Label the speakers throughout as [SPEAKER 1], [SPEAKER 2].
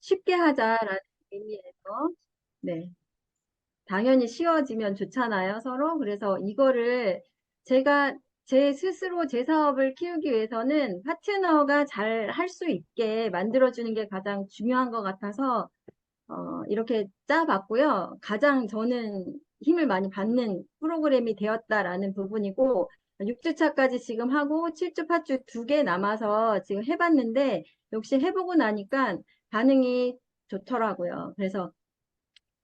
[SPEAKER 1] 쉽게 하자라는 의미에서, 네. 당연히 쉬워지면 좋잖아요, 서로. 그래서 이거를 제가 제 스스로 제 사업을 키우기 위해서는 파트너가 잘 할 수 있게 만들어주는 게 가장 중요한 것 같아서, 이렇게 짜봤고요. 가장 저는 힘을 많이 받는 프로그램이 되었다라는 부분이고, 6주차까지 지금 하고 7주, 8주 두 개 남아서 지금 해봤는데, 역시 해보고 나니까 반응이 좋더라고요. 그래서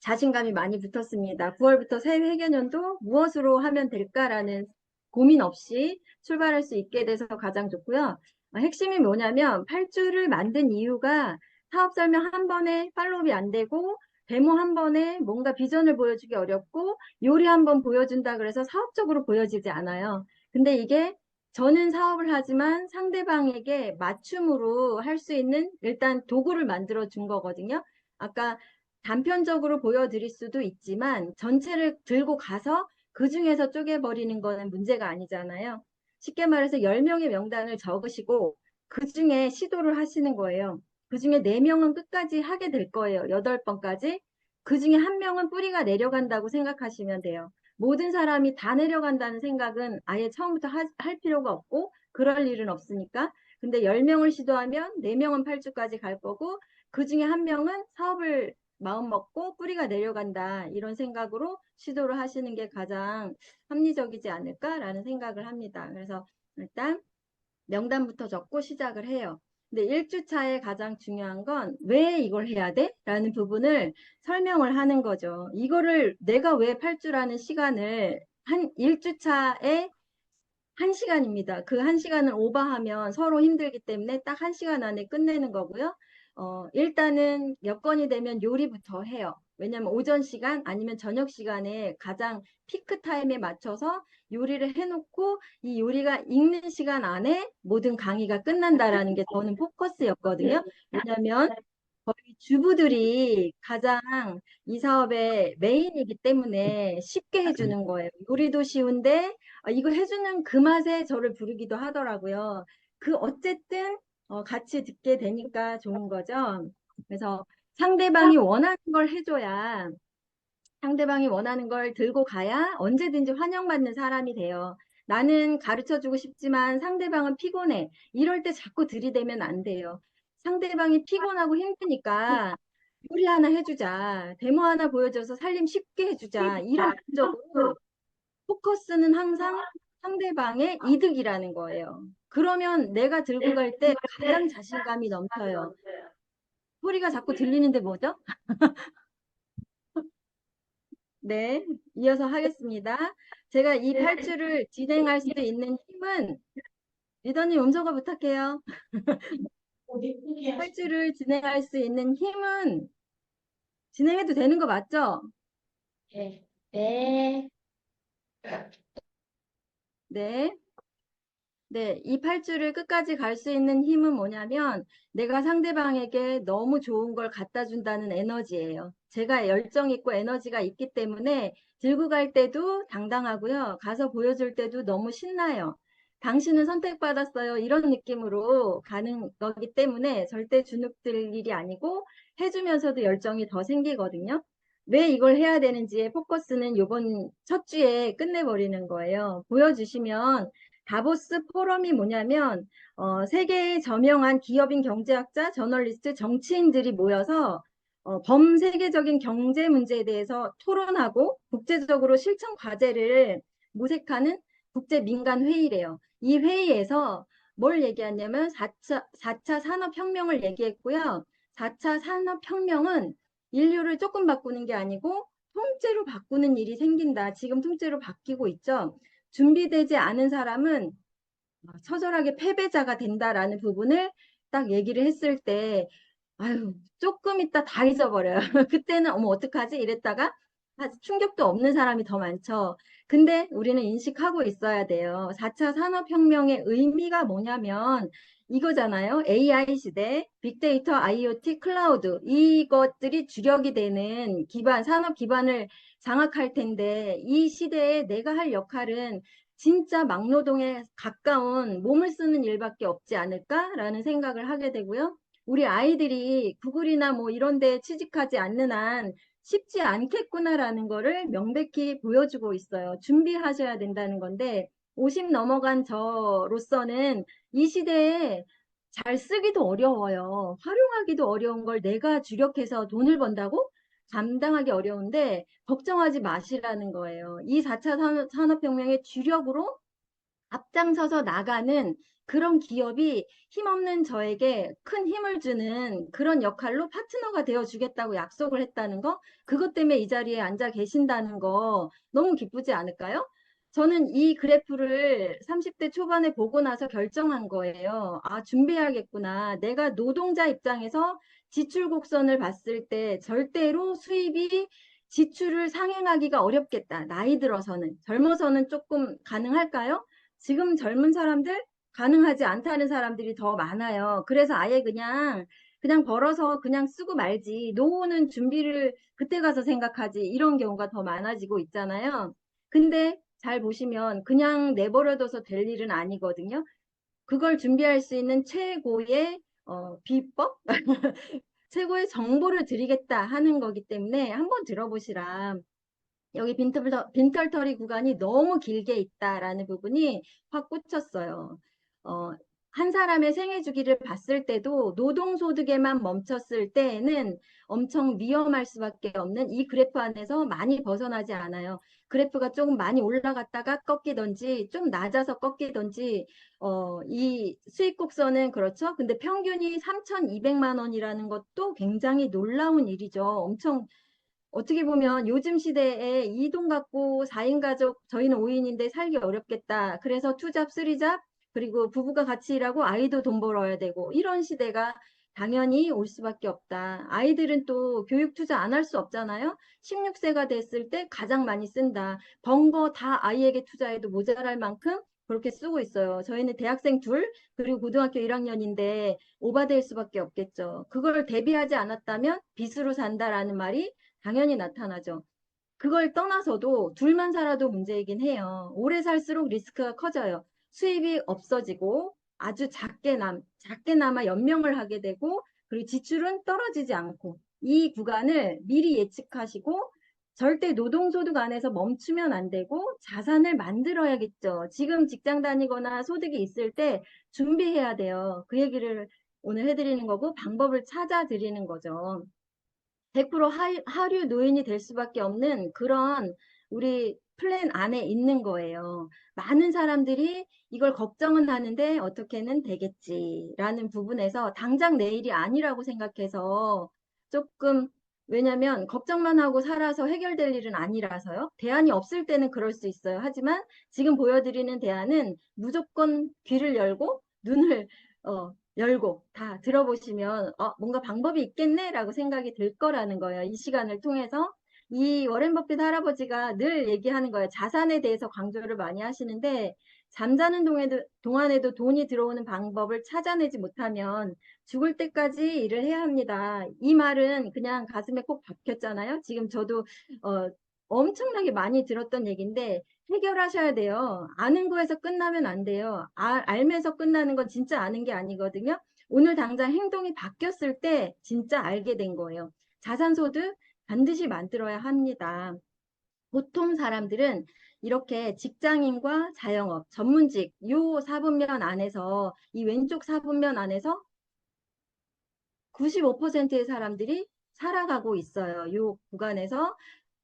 [SPEAKER 1] 자신감이 많이 붙었습니다. 9월부터 새 회계년도 무엇으로 하면 될까라는 고민 없이 출발할 수 있게 돼서 가장 좋고요. 핵심이 뭐냐면 8주를 만든 이유가 사업 설명 한 번에 팔로우업이 안 되고 데모 한 번에 뭔가 비전을 보여주기 어렵고 요리 한 번 보여준다 그래서 사업적으로 보여지지 않아요. 근데 이게 저는 사업을 하지만 상대방에게 맞춤으로 할 수 있는 일단 도구를 만들어 준 거거든요. 아까 단편적으로 보여드릴 수도 있지만 전체를 들고 가서 그 중에서 쪼개버리는 거는 문제가 아니잖아요. 쉽게 말해서 10명의 명단을 적으시고 그 중에 시도를 하시는 거예요. 그 중에 4명은 끝까지 하게 될 거예요. 8번까지. 그 중에 1명은 뿌리가 내려간다고 생각하시면 돼요. 모든 사람이 다 내려간다는 생각은 아예 처음부터 할 필요가 없고 그럴 일은 없으니까. 근데 10명을 시도하면 4명은 8주까지 갈 거고 그 중에 1명은 사업을 마음 먹고 뿌리가 내려간다 이런 생각으로 시도를 하시는 게 가장 합리적이지 않을까라는 생각을 합니다. 그래서 일단 명단부터 적고 시작을 해요. 근데 1주차에 가장 중요한 건 왜 이걸 해야 돼? 라는 부분을 설명을 하는 거죠. 이거를 내가 왜 8주라는 시간을 한 1주차에 1시간입니다. 그 1시간을 오버하면 서로 힘들기 때문에 딱 1시간 안에 끝내는 거고요. 일단은 여건이 되면 요리부터 해요. 왜냐면 오전 시간 아니면 저녁 시간에 가장 피크 타임에 맞춰서 요리를 해놓고 이 요리가 익는 시간 안에 모든 강의가 끝난다라는 게 저는 포커스였거든요. 왜냐면 거의 주부들이 가장 이 사업의 메인이기 때문에 쉽게 해주는 거예요. 요리도 쉬운데 이거 해주는 그 맛에 저를 부르기도 하더라고요. 그 어쨌든 같이 듣게 되니까 좋은 거죠. 그래서 상대방이 원하는 걸 해줘야 상대방이 원하는 걸 들고 가야 언제든지 환영받는 사람이 돼요. 나는 가르쳐 주고 싶지만 상대방은 피곤해. 이럴 때 자꾸 들이대면 안 돼요. 상대방이 피곤하고 힘드니까 요리 하나 해주자. 데모 하나 보여줘서 살림 쉽게 해주자. 이런 쪽으로 포커스는 항상 상대방의 이득이라는 거예요. 그러면 내가 들고 갈 때 가장 자신감이 넘쳐요. 소리가 자꾸 들리는데 뭐죠? 네, 이어서 하겠습니다. 제가 이 8주를 진행할 수 있는 힘은 리더님 음소거 부탁해요. 8주를 진행할 수 있는 힘은 진행해도 되는 거 맞죠?
[SPEAKER 2] 네. 네.
[SPEAKER 1] 네. 네, 이 8주를 끝까지 갈 수 있는 힘은 뭐냐면 내가 상대방에게 너무 좋은 걸 갖다 준다는 에너지예요. 제가 열정 있고 에너지가 있기 때문에 들고 갈 때도 당당하고요. 가서 보여줄 때도 너무 신나요. 당신은 선택받았어요. 이런 느낌으로 가는 거기 때문에 절대 주눅들 일이 아니고 해주면서도 열정이 더 생기거든요. 왜 이걸 해야 되는지의 포커스는 이번 첫 주에 끝내버리는 거예요. 보여주시면 다보스 포럼이 뭐냐면 세계의 저명한 기업인 경제학자, 저널리스트, 정치인들이 모여서 범세계적인 경제 문제에 대해서 토론하고 국제적으로 실천 과제를 모색하는 국제 민간 회의래요. 이 회의에서 뭘 얘기하냐면 4차 산업혁명을 얘기했고요. 4차 산업혁명은 인류를 조금 바꾸는 게 아니고 통째로 바꾸는 일이 생긴다. 지금 통째로 바뀌고 있죠. 준비되지 않은 사람은 처절하게 패배자가 된다라는 부분을 딱 얘기를 했을 때, 아유, 조금 있다 다 잊어버려요. 그때는, 어머, 어떡하지? 이랬다가, 충격도 없는 사람이 더 많죠. 근데 우리는 인식하고 있어야 돼요. 4차 산업혁명의 의미가 뭐냐면, 이거잖아요. AI 시대, 빅데이터, IoT, 클라우드. 이것들이 주력이 되는 기반, 산업 기반을 장악할 텐데, 이 시대에 내가 할 역할은 진짜 막노동에 가까운 몸을 쓰는 일밖에 없지 않을까라는 생각을 하게 되고요. 우리 아이들이 구글이나 뭐 이런 데 취직하지 않는 한 쉽지 않겠구나라는 거를 명백히 보여주고 있어요. 준비하셔야 된다는 건데 50 넘어간 저로서는 이 시대에 잘 쓰기도 어려워요. 활용하기도 어려운 걸 내가 주력해서 돈을 번다고? 감당하기 어려운데 걱정하지 마시라는 거예요. 이 4차 산업혁명의 주력으로 앞장서서 나가는 그런 기업이 힘없는 저에게 큰 힘을 주는 그런 역할로 파트너가 되어 주겠다고 약속을 했다는 거, 그것 때문에 이 자리에 앉아 계신다는 거 너무 기쁘지 않을까요? 저는 이 그래프를 30대 초반에 보고 나서 결정한 거예요. 아, 준비해야겠구나. 내가 노동자 입장에서 지출 곡선을 봤을 때 절대로 수입이 지출을 상행하기가 어렵겠다. 나이 들어서는. 젊어서는 조금 가능할까요? 지금 젊은 사람들 가능하지 않다는 사람들이 더 많아요. 그래서 아예 그냥 벌어서 그냥 쓰고 말지. 노후는 준비를 그때 가서 생각하지. 이런 경우가 더 많아지고 있잖아요. 근데 잘 보시면 그냥 내버려둬서 될 일은 아니거든요. 그걸 준비할 수 있는 최고의 비법? 최고의 정보를 드리겠다 하는 거기 때문에 한번 들어보시라. 여기 빈털터리 구간이 너무 길게 있다라는 부분이 확 꽂혔어요. 어, 한 사람의 생애 주기를 봤을 때도 노동소득에만 멈췄을 때에는 엄청 위험할 수밖에 없는 이 그래프 안에서 많이 벗어나지 않아요. 그래프가 조금 많이 올라갔다가 꺾이던지 좀 낮아서 꺾이던지 이 수익 곡선은 그렇죠. 근데 평균이 3,200만 원이라는 것도 굉장히 놀라운 일이죠. 엄청 어떻게 보면 요즘 시대에 2동 갖고 4인 가족, 저희는 5인인데 살기 어렵겠다. 그래서 투잡, 쓰리잡, 그리고 부부가 같이 일하고 아이도 돈 벌어야 되고 이런 시대가 당연히 올 수밖에 없다. 아이들은 또 교육 투자 안 할 수 없잖아요. 16세가 됐을 때 가장 많이 쓴다. 번 거 다 아이에게 투자해도 모자랄 만큼 그렇게 쓰고 있어요. 저희는 대학생 둘, 그리고 고등학교 1학년인데 오바될 수밖에 없겠죠. 그걸 대비하지 않았다면 빚으로 산다라는 말이 당연히 나타나죠. 그걸 떠나서도 둘만 살아도 문제이긴 해요. 오래 살수록 리스크가 커져요. 수입이 없어지고 아주 작게 남아 연명을 하게 되고 그리고 지출은 떨어지지 않고 이 구간을 미리 예측하시고 절대 노동소득 안에서 멈추면 안 되고 자산을 만들어야겠죠. 지금 직장 다니거나 소득이 있을 때 준비해야 돼요. 그 얘기를 오늘 해드리는 거고 방법을 찾아드리는 거죠. 100% 하류 노인이 될 수밖에 없는 그런 우리 플랜 안에 있는 거예요. 많은 사람들이 이걸 걱정은 하는데 어떻게는 되겠지라는 부분에서 당장 내일이 아니라고 생각해서 조금 왜냐면 걱정만 하고 살아서 해결될 일은 아니라서요. 대안이 없을 때는 그럴 수 있어요. 하지만 지금 보여드리는 대안은 무조건 귀를 열고 눈을 열고 다 들어보시면 뭔가 방법이 있겠네라고 생각이 들 거라는 거예요. 이 시간을 통해서 이 워렌 버핏 할아버지가 늘 얘기하는 거예요. 자산에 대해서 강조를 많이 하시는데 잠자는 동안에도 돈이 들어오는 방법을 찾아내지 못하면 죽을 때까지 일을 해야 합니다. 이 말은 그냥 가슴에 꼭 박혔잖아요. 지금 저도 어, 엄청나게 많이 들었던 얘기인데 해결하셔야 돼요. 아는 거에서 끝나면 안 돼요. 알면서 끝나는 건 진짜 아는 게 아니거든요. 오늘 당장 행동이 바뀌었을 때 진짜 알게 된 거예요. 자산소득 반드시 만들어야 합니다. 보통 사람들은 이렇게 직장인과 자영업, 전문직 요 사분면 안에서 이 왼쪽 사분면 안에서 95%의 사람들이 살아가고 있어요. 요 구간에서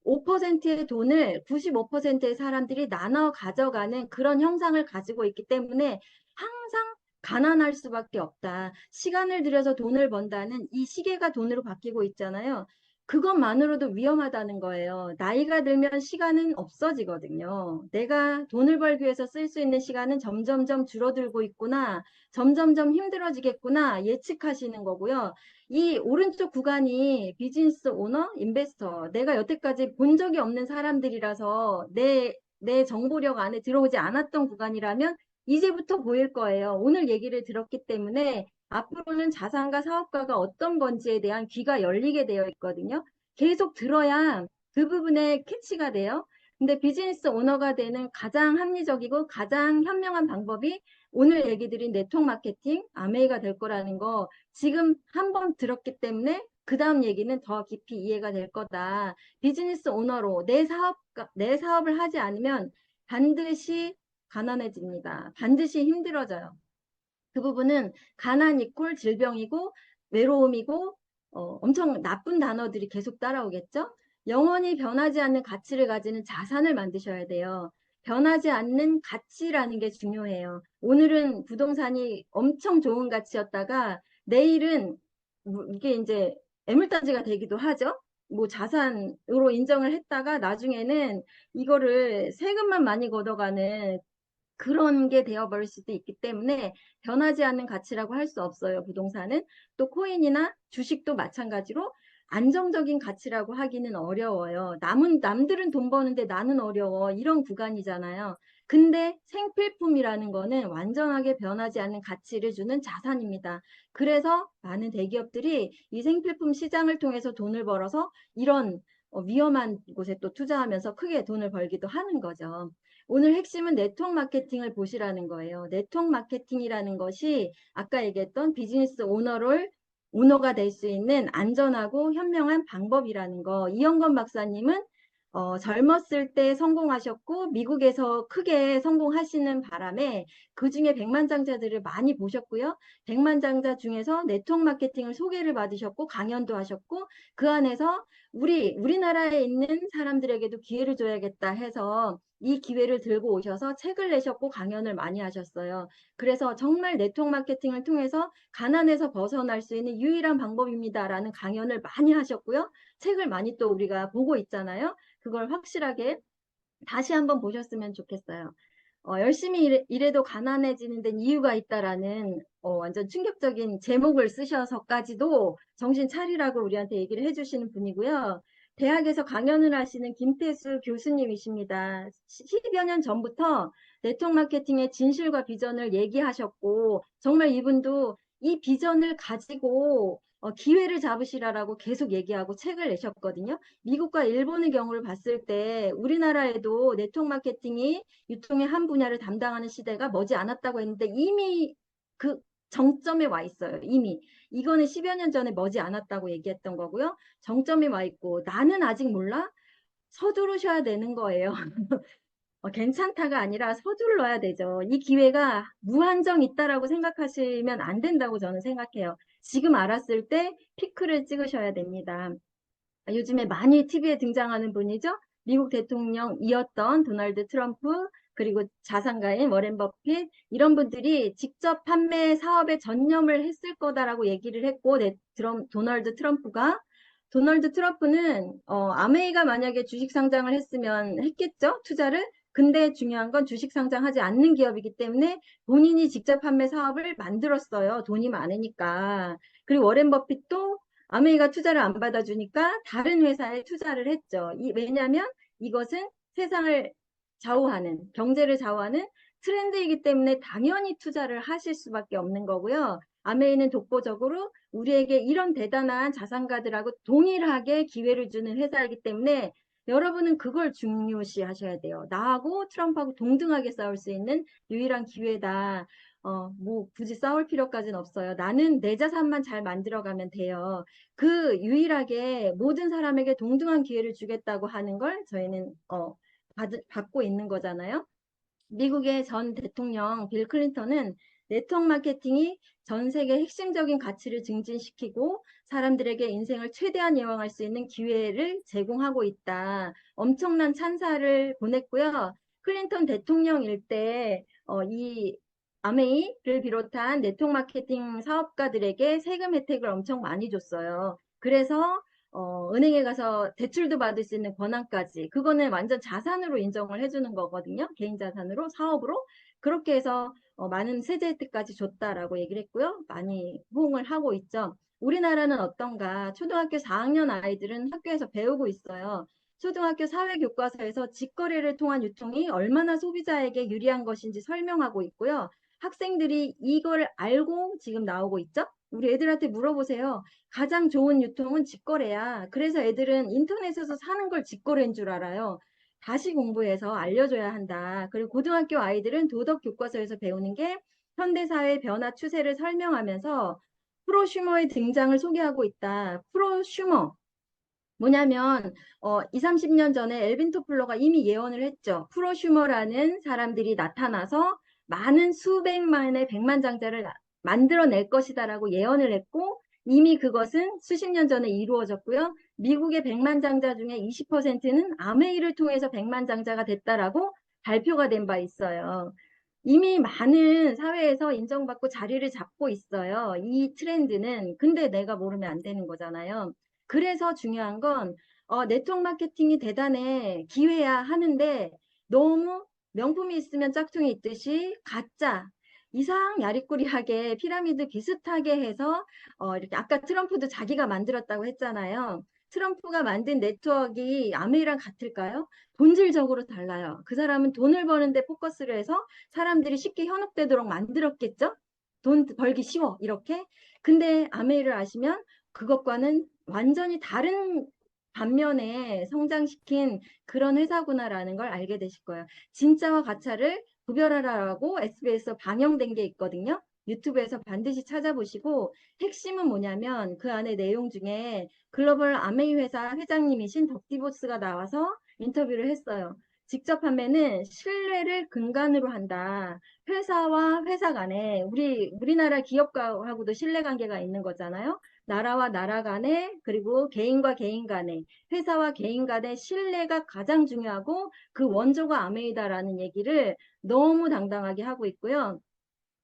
[SPEAKER 1] 5%의 돈을 95%의 사람들이 나눠 가져가는 그런 형상을 가지고 있기 때문에 항상 가난할 수밖에 없다. 시간을 들여서 돈을 번다는 이 시계가 돈으로 바뀌고 있잖아요. 그것만으로도 위험하다는 거예요. 나이가 들면 시간은 없어지거든요. 내가 돈을 벌기 위해서 쓸 수 있는 시간은 점점점 줄어들고 있구나. 점점점 힘들어지겠구나. 예측하시는 거고요. 이 오른쪽 구간이 비즈니스 오너, 인베스터, 내가 여태까지 본 적이 없는 사람들이라서 내 정보력 안에 들어오지 않았던 구간이라면 이제부터 보일 거예요. 오늘 얘기를 들었기 때문에 앞으로는 자산가 사업가가 어떤 건지에 대한 귀가 열리게 되어 있거든요. 계속 들어야 그 부분에 캐치가 돼요. 근데 비즈니스 오너가 되는 가장 합리적이고 가장 현명한 방법이 오늘 얘기 드린 네트워크 마케팅, 아메이가 될 거라는 거 지금 한번 들었기 때문에 그 다음 얘기는 더 깊이 이해가 될 거다. 비즈니스 오너로 내 사업을 하지 않으면 반드시 가난해집니다. 반드시 힘들어져요. 그 부분은 가난 이꼴 질병이고 외로움이고 엄청 나쁜 단어들이 계속 따라오겠죠? 영원히 변하지 않는 가치를 가지는 자산을 만드셔야 돼요. 변하지 않는 가치라는 게 중요해요. 오늘은 부동산이 엄청 좋은 가치였다가 내일은 이게 이제 애물단지가 되기도 하죠. 뭐 자산으로 인정을 했다가 나중에는 이거를 세금만 많이 걷어가는 그런 게 되어버릴 수도 있기 때문에 변하지 않는 가치라고 할 수 없어요. 부동산은. 또 코인이나 주식도 마찬가지로 안정적인 가치라고 하기는 어려워요. 남들은 돈 버는데 나는 어려워. 이런 구간이잖아요. 근데 생필품이라는 거는 완전하게 변하지 않는 가치를 주는 자산입니다. 그래서 많은 대기업들이 이 생필품 시장을 통해서 돈을 벌어서 이런 위험한 곳에 또 투자하면서 크게 돈을 벌기도 하는 거죠. 오늘 핵심은 네트워크 마케팅을 보시라는 거예요. 네트워크 마케팅이라는 것이 아까 얘기했던 비즈니스 오너가 될 수 있는 안전하고 현명한 방법이라는 거. 이영건 박사님은 젊었을 때 성공하셨고 미국에서 크게 성공하시는 바람에 그중에 백만장자들을 많이 보셨고요. 백만장자 중에서 네트워크 마케팅을 소개를 받으셨고 강연도 하셨고 그 안에서 우리나라에 있는 사람들에게도 기회를 줘야겠다 해서 이 기회를 들고 오셔서 책을 내셨고 강연을 많이 하셨어요. 그래서 정말 네트워크 마케팅을 통해서 가난에서 벗어날 수 있는 유일한 방법입니다라는 강연을 많이 하셨고요. 책을 많이 또 우리가 보고 있잖아요. 그걸 확실하게 다시 한번 보셨으면 좋겠어요. 열심히 일해도 가난해지는 데는 이유가 있다라는 완전 충격적인 제목을 쓰셔서까지도 정신 차리라고 우리한테 얘기를 해주시는 분이고요. 대학에서 강연을 하시는 김태수 교수님이십니다. 10여 년 전부터 네트워크 마케팅의 진실과 비전을 얘기하셨고 정말 이분도 이 비전을 가지고 기회를 잡으시라라고 계속 얘기하고 책을 내셨거든요. 미국과 일본의 경우를 봤을 때 우리나라에도 네트워크 마케팅이 유통의 한 분야를 담당하는 시대가 머지 않았다고 했는데 이미 그 정점에 와 있어요. 이미. 이거는 10여 년 전에 머지 않았다고 얘기했던 거고요. 정점에 와 있고 나는 아직 몰라? 서두르셔야 되는 거예요. 괜찮다가 아니라 서둘러야 되죠. 이 기회가 무한정 있다라고 생각하시면 안 된다고 저는 생각해요. 지금 알았을 때 피크를 찍으셔야 됩니다. 요즘에 많이 TV에 등장하는 분이죠. 미국 대통령이었던 도널드 트럼프, 그리고 자산가인 워렌 버핏, 이런 분들이 직접 판매 사업에 전념을 했을 거다라고 얘기를 했고, 도널드 트럼프는 아메이가 만약에 주식 상장을 했으면 했겠죠, 투자를. 근데 중요한 건 주식 상장하지 않는 기업이기 때문에 본인이 직접 판매 사업을 만들었어요. 돈이 많으니까. 그리고 워렌 버핏도 아메이가 투자를 안 받아주니까 다른 회사에 투자를 했죠. 왜냐하면 이것은 세상을 좌우하는, 경제를 좌우하는 트렌드이기 때문에 당연히 투자를 하실 수밖에 없는 거고요. 아메이는 독보적으로 우리에게 이런 대단한 자산가들하고 동일하게 기회를 주는 회사이기 때문에 여러분은 그걸 중요시 하셔야 돼요. 나하고 트럼프하고 동등하게 싸울 수 있는 유일한 기회다. 뭐 굳이 싸울 필요까지는 없어요. 나는 내 자산만 잘 만들어가면 돼요. 그 유일하게 모든 사람에게 동등한 기회를 주겠다고 하는 걸 저희는 받고 있는 거잖아요. 미국의 전 대통령 빌 클린턴은 네트워크 마케팅이 전 세계 핵심적인 가치를 증진시키고 사람들에게 인생을 최대한 이용할 수 있는 기회를 제공하고 있다. 엄청난 찬사를 보냈고요. 클린턴 대통령일 때 이 아메이를 비롯한 네트워크 마케팅 사업가들에게 세금 혜택을 엄청 많이 줬어요. 그래서 은행에 가서 대출도 받을 수 있는 권한까지 그거는 완전 자산으로 인정을 해주는 거거든요. 개인 자산으로 사업으로 그렇게 해서 많은 세제 혜택까지 줬다라고 얘기를 했고요. 많이 호응을 하고 있죠. 우리나라는 어떤가? 초등학교 4학년 아이들은 학교에서 배우고 있어요. 초등학교 사회교과서에서 직거래를 통한 유통이 얼마나 소비자에게 유리한 것인지 설명하고 있고요. 학생들이 이걸 알고 지금 나오고 있죠. 우리 애들한테 물어보세요. 가장 좋은 유통은 직거래야. 그래서 애들은 인터넷에서 사는 걸 직거래인 줄 알아요. 다시 공부해서 알려줘야 한다. 그리고 고등학교 아이들은 도덕 교과서에서 배우는 게 현대사회 변화 추세를 설명하면서 프로슈머의 등장을 소개하고 있다. 프로슈머. 뭐냐면 2, 30년 전에 엘빈 토플러가 이미 예언을 했죠. 프로슈머라는 사람들이 나타나서 많은 수백만의 백만장자를 만들어낼 것이다라고 예언을 했고 이미 그것은 수십 년 전에 이루어졌고요. 미국의 백만장자 중에 20%는 아메이를 통해서 백만장자가 됐다라고 발표가 된 바 있어요. 이미 많은 사회에서 인정받고 자리를 잡고 있어요. 이 트렌드는. 근데 내가 모르면 안 되는 거잖아요. 그래서 중요한 건 네트워크 마케팅이 대단해 기회야 하는데 너무 명품이 있으면 짝퉁이 있듯이 가짜 이상 야리꾸리하게 피라미드 비슷하게 해서 이렇게 아까 트럼프도 자기가 만들었다고 했잖아요. 트럼프가 만든 네트워크가 아메이랑 같을까요? 본질적으로 달라요. 그 사람은 돈을 버는데 포커스를 해서 사람들이 쉽게 현혹되도록 만들었겠죠? 돈 벌기 쉬워 이렇게. 근데 아메이를 아시면 그것과는 완전히 다른 반면에 성장시킨 그런 회사구나라는 걸 알게 되실 거예요. 진짜와 가짜를 구별하라고 SBS에서 방영된 게 있거든요. 유튜브에서 반드시 찾아보시고 핵심은 뭐냐면 그 안에 내용 중에 글로벌 아메이 회사 회장님이신 덕디보스가 나와서 인터뷰를 했어요. 직접 판매는 신뢰를 근간으로 한다. 회사와 회사 간에 우리나라 기업가하고도 신뢰 관계가 있는 거잖아요. 나라와 나라 간에 그리고 개인과 개인 간에 회사와 개인 간의 신뢰가 가장 중요하고 그 원조가 아메이다라는 얘기를 너무 당당하게 하고 있고요.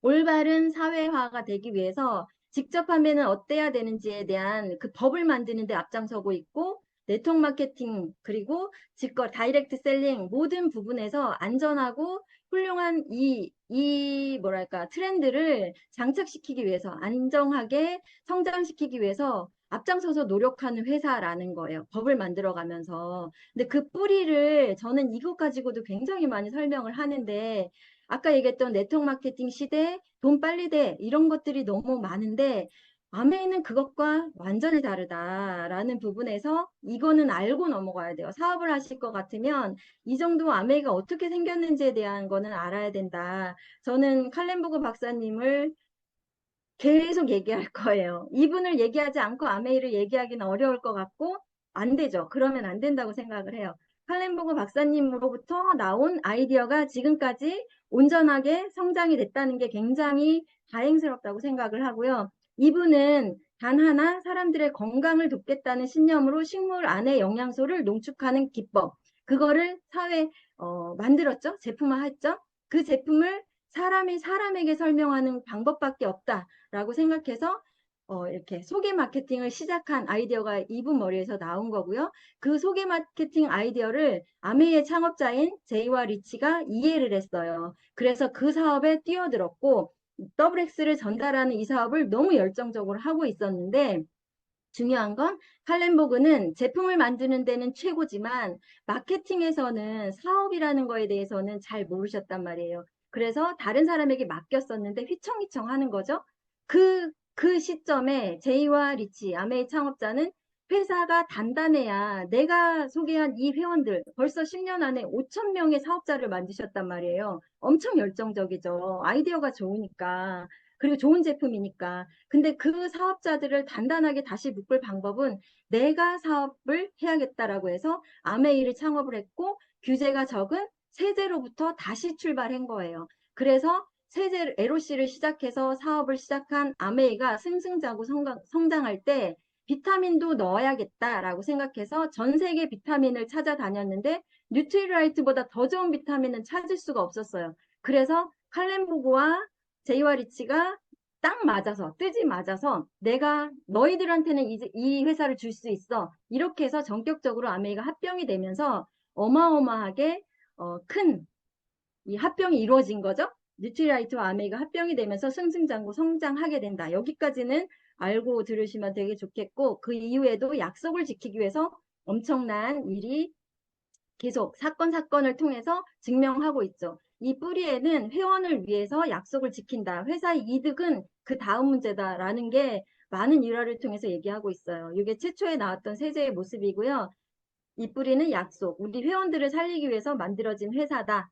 [SPEAKER 1] 올바른 사회화가 되기 위해서 직접 판매는 어때야 되는지에 대한 그 법을 만드는 데 앞장서고 있고 네트워크 마케팅 그리고 직거 다이렉트 셀링 모든 부분에서 안전하고 훌륭한 이 뭐랄까 트렌드를 장착시키기 위해서 안정하게 성장시키기 위해서 앞장서서 노력하는 회사라는 거예요. 법을 만들어 가면서. 근데 그 뿌리를 저는 이것 가지고도 굉장히 많이 설명을 하는데 아까 얘기했던 네트워크 마케팅 시대, 돈 빨리 돼 이런 것들이 너무 많은데 아메이는 그것과 완전히 다르다라는 부분에서 이거는 알고 넘어가야 돼요. 사업을 하실 것 같으면 이 정도 아메이가 어떻게 생겼는지에 대한 거는 알아야 된다. 저는 칼렌보그 박사님을 계속 얘기할 거예요. 이분을 얘기하지 않고 아메이를 얘기하기는 어려울 것 같고 안 되죠. 그러면 안 된다고 생각을 해요. 칼렌보그 박사님으로부터 나온 아이디어가 지금까지 온전하게 성장이 됐다는 게 굉장히 다행스럽다고 생각을 하고요. 이분은 단 하나 사람들의 건강을 돕겠다는 신념으로 식물 안에 영양소를 농축하는 기법 그거를 만들었죠. 제품화했죠. 그 제품을 사람이 사람에게 설명하는 방법밖에 없다라고 생각해서 이렇게 소개 마케팅을 시작한 아이디어가 이분 머리에서 나온 거고요. 그 소개 마케팅 아이디어를 아메이의 창업자인 제이와 리치가 이해를 했어요. 그래서 그 사업에 뛰어들었고 WX를 전달하는 이 사업을 너무 열정적으로 하고 있었는데 중요한 건 칼렌보그는 제품을 만드는 데는 최고지만 마케팅에서는 사업이라는 거에 대해서는 잘 모르셨단 말이에요. 그래서 다른 사람에게 맡겼었는데 휘청휘청 하는 거죠. 그 시점에 제이와 리치, 아메이 창업자는 회사가 단단해야 내가 소개한 이 회원들 벌써 10년 안에 5천 명의 사업자를 만드셨단 말이에요. 엄청 열정적이죠. 아이디어가 좋으니까. 그리고 좋은 제품이니까. 근데 그 사업자들을 단단하게 다시 묶을 방법은 내가 사업을 해야겠다라고 해서 아메이를 창업을 했고 규제가 적은 세제로부터 다시 출발한 거예요. 그래서 세제 LOC를 시작해서 사업을 시작한 아메이가 승승자고 성장할 때 비타민도 넣어야겠다라고 생각해서 전 세계 비타민을 찾아다녔는데 뉴트리라이트보다 더 좋은 비타민은 찾을 수가 없었어요. 그래서 칼렌보그와 제이와 리치가 딱 맞아서 뜨지 맞아서 내가 너희들한테는 이 회사를 줄 수 있어 이렇게 해서 전격적으로 아메이가 합병이 되면서 어마어마하게 큰 이 합병이 이루어진 거죠. 뉴트리라이트와 아메이가 합병이 되면서 승승장구 성장하게 된다. 여기까지는 알고 들으시면 되게 좋겠고 그 이후에도 약속을 지키기 위해서 엄청난 일이 계속 사건을 통해서 증명하고 있죠. 이 뿌리에는 회원을 위해서 약속을 지킨다. 회사의 이득은 그 다음 문제다라는 게 많은 일화를 통해서 얘기하고 있어요. 이게 최초에 나왔던 세제의 모습이고요. 이 뿌리는 약속. 우리 회원들을 살리기 위해서 만들어진 회사다.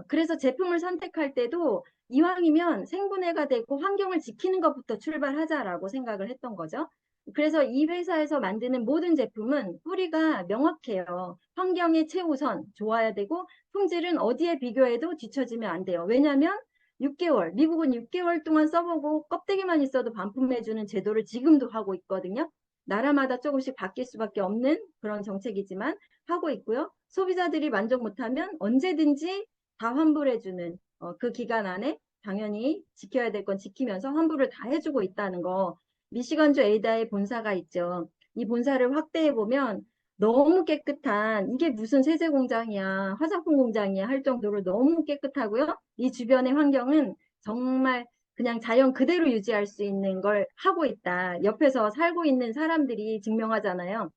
[SPEAKER 1] 그래서 제품을 선택할 때도 이왕이면 생분해가 되고 환경을 지키는 것부터 출발하자라고 생각을 했던 거죠. 그래서 이 회사에서 만드는 모든 제품은 뿌리가 명확해요. 환경이 최우선 좋아야 되고 품질은 어디에 비교해도 뒤처지면 안 돼요. 왜냐하면 6개월, 미국은 6개월 동안 써보고 껍데기만 있어도 반품해주는 제도를 지금도 하고 있거든요. 나라마다 조금씩 바뀔 수밖에 없는 그런 정책이지만 하고 있고요. 소비자들이 만족 못하면 언제든지 다 환불해주는 그 기간 안에 당연히 지켜야 될 건 지키면서 환불을 다 해주고 있다는 거. 미시건주 에이다의 본사가 있죠. 이 본사를 확대해 보면 너무 깨끗한, 이게 무슨 세제 공장이야, 화장품 공장이야 할 정도로 너무 깨끗하고요. 이 주변의 환경은 정말 그냥 자연 그대로 유지할 수 있는 걸 하고 있다. 옆에서 살고 있는 사람들이 증명하잖아요.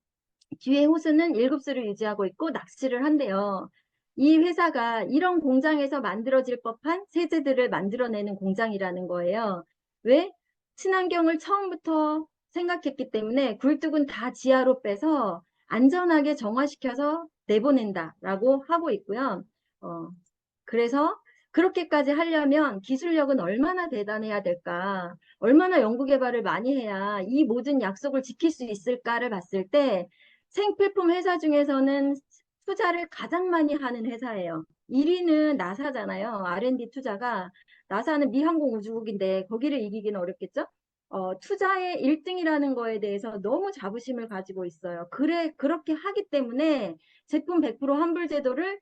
[SPEAKER 1] 뒤에 호수는 일급수를 유지하고 있고 낚시를 한대요. 이 회사가 이런 공장에서 만들어질 법한 세제들을 만들어내는 공장이라는 거예요. 왜? 친환경을 처음부터 생각했기 때문에 굴뚝은 다 지하로 빼서 안전하게 정화시켜서 내보낸다라고 하고 있고요. 어, 그래서 그렇게까지 하려면 기술력은 얼마나 대단해야 될까? 얼마나 연구개발을 많이 해야 이 모든 약속을 지킬 수 있을까를 봤을 때 생필품 회사 중에서는 투자를 가장 많이 하는 회사예요. 1위는 나사잖아요. R&D 투자가. 나사는 미항공우주국인데 거기를 이기기는 어렵겠죠? 투자의 1등이라는 거에 대해서 너무 자부심을 가지고 있어요. 그렇게 하기 때문에 제품 100% 환불 제도를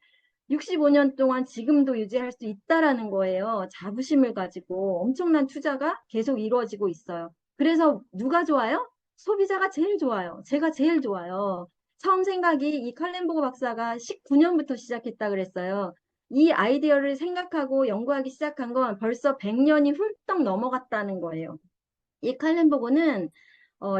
[SPEAKER 1] 65년 동안 지금도 유지할 수 있다라는 거예요. 자부심을 가지고 엄청난 투자가 계속 이루어지고 있어요. 그래서 누가 좋아요? 소비자가 제일 좋아요. 제가 제일 좋아요. 처음 생각이 이 칼렌보그 박사가 19년부터 시작했다 그랬어요. 이 아이디어를 생각하고 연구하기 시작한 건 벌써 100년이 훌쩍 넘어갔다는 거예요. 이 칼렌보고는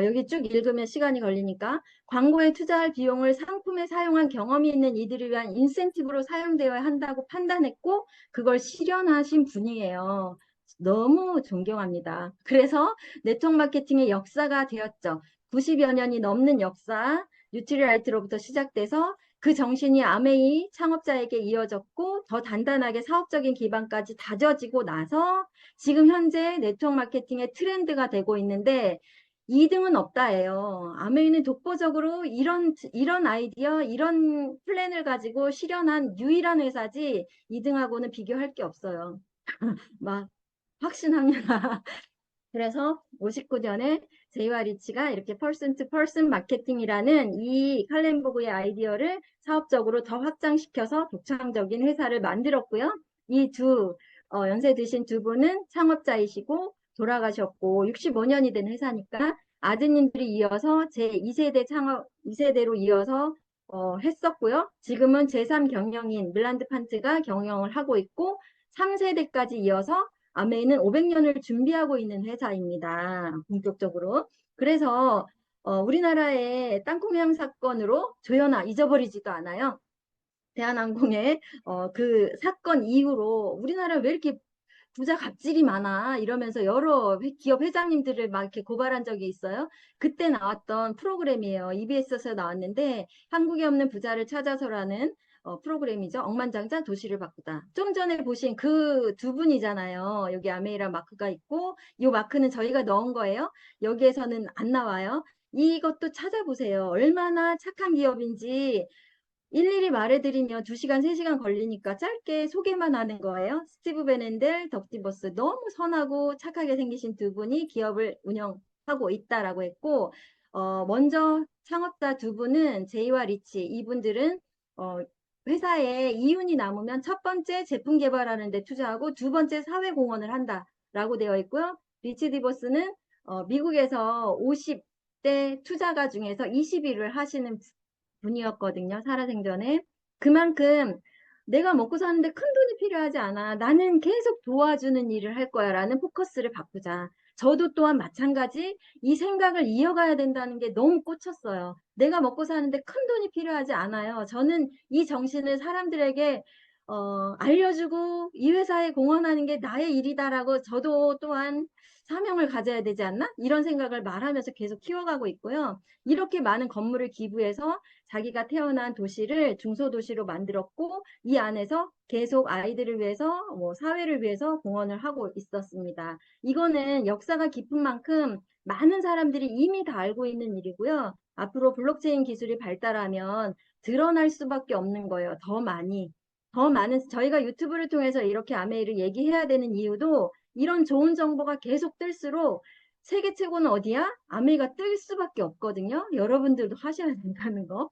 [SPEAKER 1] 여기 쭉 읽으면 시간이 걸리니까 광고에 투자할 비용을 상품에 사용한 경험이 있는 이들을 위한 인센티브로 사용되어야 한다고 판단했고 그걸 실현하신 분이에요. 너무 존경합니다. 그래서 네트워크 마케팅의 역사가 되었죠. 90여 년이 넘는 역사, 뉴트리라이트로부터 시작돼서 그 정신이 아메이 창업자에게 이어졌고 더 단단하게 사업적인 기반까지 다져지고 나서 지금 현재 네트워크 마케팅의 트렌드가 되고 있는데 2등은 없다예요. 아메이는 독보적으로 이런 아이디어, 이런 플랜을 가지고 실현한 유일한 회사지 2등하고는 비교할 게 없어요. 막 확신합니다. 그래서 59년에 제이와 리치가 이렇게 퍼슨 투 퍼슨 마케팅이라는 이 칼렌보그의 아이디어를 사업적으로 더 확장시켜서 독창적인 회사를 만들었고요. 이 연세 드신 두 분은 창업자이시고 돌아가셨고 65년이 된 회사니까 아드님들이 이어서 제2세대 창업 2세대로 이어서 했었고요. 지금은 제3 경영인 밀란드 판트가 경영을 하고 있고 3세대까지 이어서 아메이는 500년을 준비하고 있는 회사입니다. 본격적으로. 그래서 우리나라의 땅콩회항 사건으로 조연아 잊어버리지도 않아요. 대한항공의 그 사건 이후로 우리나라 왜 이렇게 부자 갑질이 많아 이러면서 여러 기업 회장님들을 막 이렇게 고발한 적이 있어요. 그때 나왔던 프로그램이에요. EBS에서 나왔는데 한국에 없는 부자를 찾아서라는 프로그램이죠. 억만장자 도시를 바꾸다. 좀 전에 보신 그 두 분이잖아요. 여기 아메이라 마크가 있고 이 마크는 저희가 넣은 거예요. 여기에서는 안 나와요. 이것도 찾아보세요. 얼마나 착한 기업인지 일일이 말해드리면 2시간, 3시간 걸리니까 짧게 소개만 하는 거예요. 스티브 베넨델, 덕티버스 너무 선하고 착하게 생기신 두 분이 기업을 운영하고 있다라고 했고 먼저 창업자 두 분은 제이와 리치 이분들은 회사에 이윤이 남으면 첫 번째 제품 개발하는 데 투자하고 두 번째 사회 공헌을 한다라고 되어 있고요. 리치 디버스는 미국에서 50대 투자가 중에서 20위를 하시는 분이었거든요. 살아생전에. 그만큼 내가 먹고 사는데 큰 돈이 필요하지 않아. 나는 계속 도와주는 일을 할 거야 라는 포커스를 바꾸자. 저도 또한 마찬가지 이 생각을 이어가야 된다는 게 너무 꽂혔어요. 내가 먹고 사는데 큰 돈이 필요하지 않아요. 저는 이 정신을 사람들에게 알려주고 이 회사에 공헌하는 게 나의 일이다라고 저도 또한 사명을 가져야 되지 않나? 이런 생각을 말하면서 계속 키워가고 있고요. 이렇게 많은 건물을 기부해서 자기가 태어난 도시를 중소도시로 만들었고 이 안에서 계속 아이들을 위해서 뭐 사회를 위해서 공헌을 하고 있었습니다. 이거는 역사가 깊은 만큼 많은 사람들이 이미 다 알고 있는 일이고요. 앞으로 블록체인 기술이 발달하면 드러날 수밖에 없는 거예요. 더 많은 저희가 유튜브를 통해서 이렇게 아메이를 얘기해야 되는 이유도 이런 좋은 정보가 계속 뜰수록 세계 최고는 어디야? 아메이가 뜰 수밖에 없거든요. 여러분들도 하셔야 된다는 거.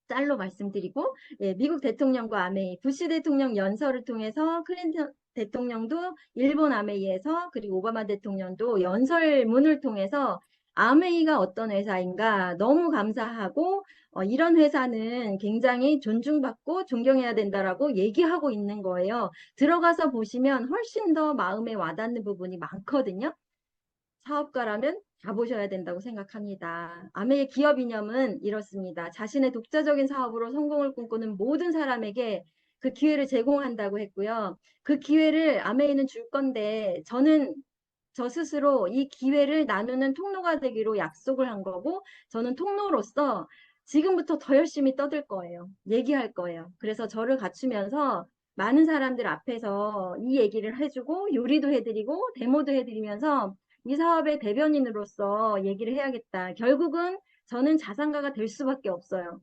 [SPEAKER 1] 짤로 말씀드리고, 예, 미국 대통령과 아메이, 부시 대통령 연설을 통해서 클린턴 대통령도 일본 아메이에서 그리고 오바마 대통령도 연설문을 통해서 아메이가 어떤 회사인가 너무 감사하고 이런 회사는 굉장히 존중받고 존경해야 된다라고 얘기하고 있는 거예요. 들어가서 보시면 훨씬 더 마음에 와닿는 부분이 많거든요. 사업가라면 가보셔야 된다고 생각합니다. 아메의 기업 이념은 이렇습니다. 자신의 독자적인 사업으로 성공을 꿈꾸는 모든 사람에게 그 기회를 제공한다고 했고요. 그 기회를 아메이는 줄 건데 저는 저 스스로 이 기회를 나누는 통로가 되기로 약속을 한 거고 저는 통로로서 지금부터 더 열심히 떠들 거예요. 얘기할 거예요. 그래서 저를 갖추면서 많은 사람들 앞에서 이 얘기를 해주고 요리도 해드리고 데모도 해드리면서 이 사업의 대변인으로서 얘기를 해야겠다. 결국은 저는 자산가가 될 수밖에 없어요.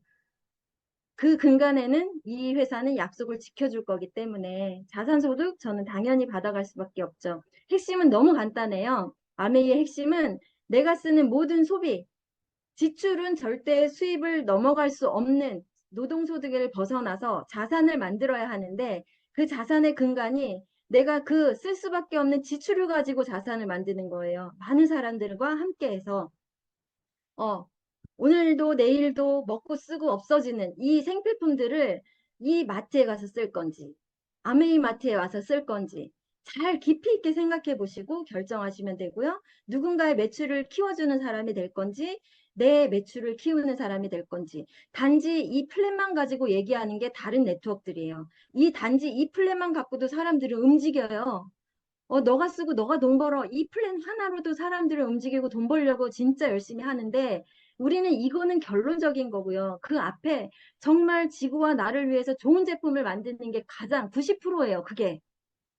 [SPEAKER 1] 그 근간에는 이 회사는 약속을 지켜줄 거기 때문에 자산소득 저는 당연히 받아갈 수밖에 없죠. 핵심은 너무 간단해요. 아메이의 핵심은 내가 쓰는 모든 소비, 지출은 절대 수입을 넘어갈 수 없는 노동소득을 벗어나서 자산을 만들어야 하는데 그 자산의 근간이 내가 그 쓸 수밖에 없는 지출을 가지고 자산을 만드는 거예요. 많은 사람들과 함께해서 어, 오늘도 내일도 먹고 쓰고 없어지는 이 생필품들을 이 마트에 가서 쓸 건지 아메이 마트에 와서 쓸 건지 잘 깊이 있게 생각해 보시고 결정하시면 되고요. 누군가의 매출을 키워주는 사람이 될 건지 내 매출을 키우는 사람이 될 건지 단지 이 플랜만 가지고 얘기하는 게 다른 네트워크들이에요. 이 단지 이 플랜만 갖고도 사람들이 움직여요. 너가 쓰고 너가 돈 벌어. 이 플랜 하나로도 사람들을 움직이고 돈 벌려고 진짜 열심히 하는데 우리는 이거는 결론적인 거고요. 그 앞에 정말 지구와 나를 위해서 좋은 제품을 만드는 게 가장 90%예요. 그게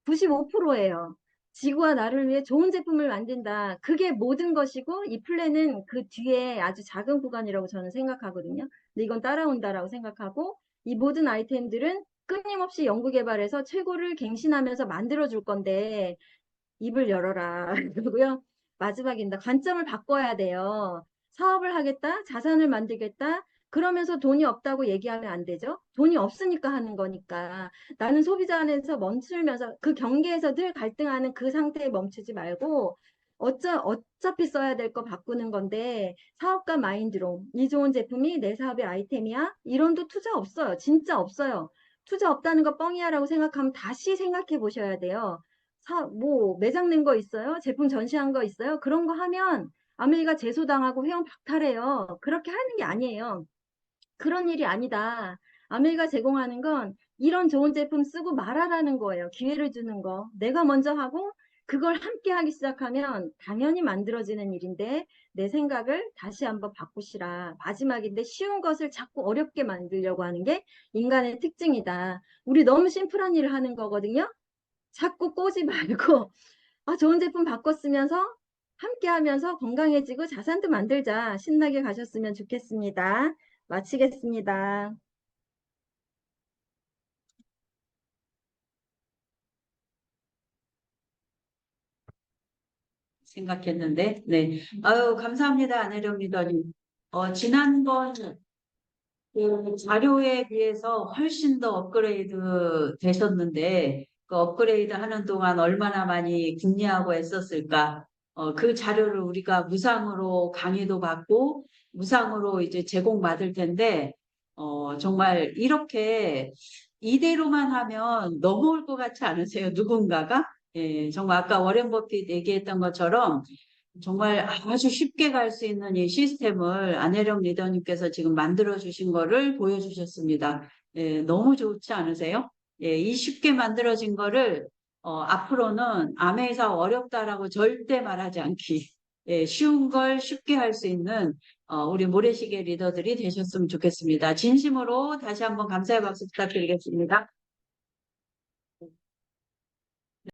[SPEAKER 1] 95%예요. 지구와 나를 위해 좋은 제품을 만든다. 그게 모든 것이고 이 플랜은 그 뒤에 아주 작은 구간이라고 저는 생각하거든요. 근데 이건 따라온다라고 생각하고 이 모든 아이템들은 끊임없이 연구개발해서 최고를 갱신하면서 만들어줄 건데 입을 열어라. 그리고요. 마지막입니다. 관점을 바꿔야 돼요. 사업을 하겠다, 자산을 만들겠다, 그러면서 돈이 없다고 얘기하면 안 되죠. 돈이 없으니까 하는 거니까. 나는 소비자 안에서 멈추면서 그 경계에서 늘 갈등하는 그 상태에 멈추지 말고 어차피 써야 될 거 바꾸는 건데 사업가 마인드로 이 좋은 제품이 내 사업의 아이템이야? 이론도 투자 없어요. 진짜 없어요. 투자 없다는 거 뻥이야라고 생각하면 다시 생각해 보셔야 돼요. 뭐, 매장 낸 거 있어요? 제품 전시한 거 있어요? 그런 거 하면 아메리카 제소당하고 회원 박탈해요. 그렇게 하는 게 아니에요. 그런 일이 아니다. 아메리카 제공하는 건 이런 좋은 제품 쓰고 말하라는 거예요. 기회를 주는 거. 내가 먼저 하고 그걸 함께 하기 시작하면 당연히 만들어지는 일인데 내 생각을 다시 한번 바꾸시라. 마지막인데 쉬운 것을 자꾸 어렵게 만들려고 하는 게 인간의 특징이다. 우리 너무 심플한 일을 하는 거거든요. 자꾸 꼬지 말고 좋은 제품 바꿔 쓰면서 함께 하면서 건강해지고 자산도 만들자. 신나게 가셨으면 좋겠습니다. 마치겠습니다.
[SPEAKER 3] 생각했는데, 네. 아유, 감사합니다. 안혜령 리더님. 지난번 그 자료에 비해서 훨씬 더 업그레이드 되셨는데, 그 업그레이드 하는 동안 얼마나 많이 궁리하고 애썼을까. 그 자료를 우리가 무상으로 강의도 받고, 무상으로 이제 제공받을 텐데, 정말 이렇게 이대로만 하면 넘어올 것 같지 않으세요? 누군가가? 예, 정말 아까 워렌 버핏 얘기했던 것처럼 정말 아주 쉽게 갈 수 있는 이 시스템을 안혜령 리더님께서 지금 만들어 주신 거를 보여주셨습니다. 예, 너무 좋지 않으세요? 예, 이 쉽게 만들어진 거를 앞으로는 암회사 어렵다라고 절대 말하지 않기. 예, 쉬운 걸 쉽게 할 수 있는 우리 모래시계 리더들이 되셨으면 좋겠습니다. 진심으로 다시 한번 감사의 박수 부탁드리겠습니다.